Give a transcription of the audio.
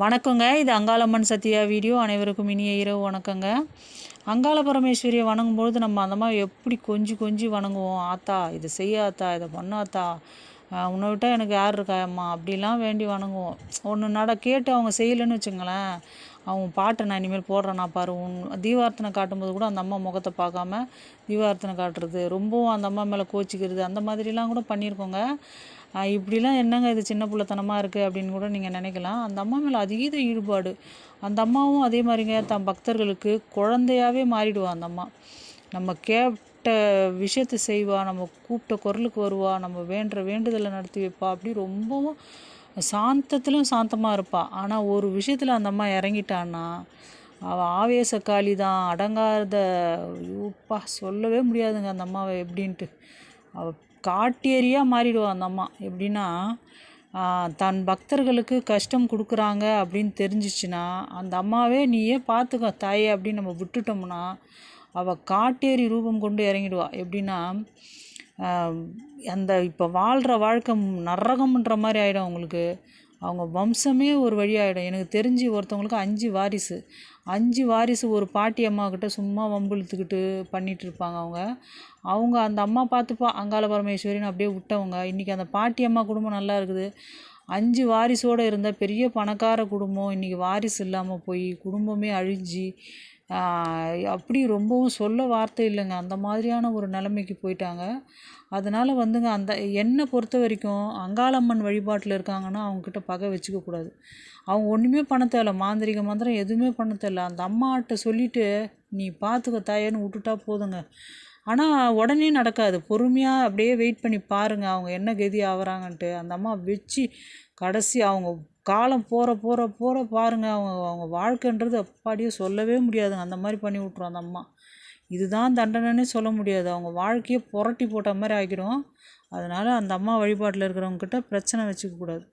வணக்கங்க. இது அங்காளம்மன் சத்யா வீடியோ. அனைவருக்கும் இனிய இரவு வணக்கங்க. அங்காள பரமேஸ்வரியை வணங்கும்பொழுது நம்ம அந்த மாதிரி எப்படி கொஞ்சி கொஞ்சி வணங்குவோம். ஆத்தா இதை செய்ய ஆத்தா, இதை பண்ணாத்தா, உன்னை விட்டால் எனக்கு யார் இருக்கா அம்மா, அப்படிலாம் வேண்டி வணங்குவோம். ஒன்று கேட்டு அவங்க செய்யலைன்னு வச்சுங்களேன், அவங்க பாட்டை நான் இனிமேல் போடுறேன்னா பாரு, தீபார்த்தனை காட்டும்போது கூட அந்த அம்மா முகத்தை பார்க்காம தீபார்த்தனை காட்டுறது, ரொம்பவும் அந்த அம்மா மேலே கோச்சிக்கிறது, அந்த மாதிரிலாம் கூட பண்ணியிருக்கோங்க. இப்படிலாம் என்னங்க இது சின்ன பிள்ளைத்தனமாக இருக்குது அப்படின்னு கூட நீங்கள் நினைக்கலாம். அந்த அம்மா மேலே அதீத ஈடுபாடு. அந்த அம்மாவும் அதே மாதிரிங்க, தன் பக்தர்களுக்கு குழந்தையாகவே மாறிடுவா அந்த அம்மா. நம்ம கேட்ட விஷயத்தை செய்வா, நம்ம கூப்பிட்ட குரலுக்கு வருவா, நம்ம வேண்டுற வேண்டுதலை நடத்தி வைப்பா. அப்படி ரொம்பவும் சாந்தத்திலும் சாந்தமாக இருப்பாள். ஆனால் ஒரு விஷயத்தில் அந்த அம்மா இறங்கிட்டான்னா அவள் ஆவேசக்காளி தான், அடங்காத. ஐயோப்பா சொல்லவே முடியாதுங்க அந்த அம்மாவை எப்படின்ட்டு. அவள் காட்டேரியாக மாறிடுவாள் அந்த அம்மா. எப்படின்னா, தன் பக்தர்களுக்கு கஷ்டம் கொடுக்குறாங்க அப்படின்னு தெரிஞ்சிச்சுன்னா அந்த அம்மாவே நீயே பார்த்துக்க தாயே அப்படின்னு நம்ம விட்டுட்டோம்னா அவள் காட்டேரி ரூபம் கொண்டு இறங்கிடுவா. எப்படின்னா, அந்த இப்போ வாழ்கிற வாழ்க்கை நரகம்ன்ற மாதிரி ஆகிடும் அவங்களுக்கு. அவங்க வம்சமே ஒரு வழி ஆகிடும். எனக்கு தெரிஞ்சு ஒருத்தவங்களுக்கு 5 வாரிசு. 5 வாரிசு ஒரு பாட்டி அம்மாக்கிட்ட சும்மா வம்பிழுத்துக்கிட்டு பண்ணிகிட்டு இருப்பாங்க அவங்க அந்த அம்மா பார்த்துப்பா, அங்காள பரமேஸ்வரின்னு அப்படியே விட்டவங்க. இன்றைக்கி அந்த பாட்டி அம்மா குடும்பம் நல்லா இருக்குது. 5 வாரிசோடு இருந்த பெரிய பணக்கார குடும்பம் இன்றைக்கி வாரிசு இல்லாமல் போய் குடும்பமே அழிஞ்சு அப்படி ரொம்பவும் சொல்ல வார்த்தை இல்லைங்க. அந்த மாதிரியான ஒரு நிலைமைக்கு போயிட்டாங்க. அதனால் வந்துங்க, அந்த என்னை பொறுத்த வரைக்கும் அங்காளம்மன் வழிபாட்டில் இருக்காங்கன்னா அவங்கக்கிட்ட பகை வச்சுக்கக்கூடாது. அவங்க ஒன்றுமே பண்ண தேவையில்ல, மாந்திரிக மந்திரம் எதுவுமே பண்ண தேவையில்ல. அந்த அம்மாட்ட சொல்லிவிட்டு நீ பார்த்துக்க தாயேன்னு விட்டுட்டா போதுங்க. ஆனால் உடனே நடக்காது. பொறுமையாக அப்படியே வெயிட் பண்ணி பாருங்கள் அவங்க என்ன கதி ஆகிறாங்கன்ட்டு. அந்த அம்மா வச்சு கடைசி அவங்க காலம் போகிற போகிற போகிற பாருங்கள், அவங்க வாழ்க்கைன்றது அப்பாடியே சொல்லவே முடியாதுங்க. அந்த மாதிரி பண்ணி விட்ரும் அந்த அம்மா. இதுதான் தண்டனைன்னே சொல்ல முடியாது. அவங்க வாழ்க்கையை புரட்டி போட்ட மாதிரி ஆக்கிடும். அதனால் அந்த அம்மா வழிபாட்டில் இருக்கிறவங்கக்கிட்ட பிரச்சனை வச்சுக்கக்கூடாது.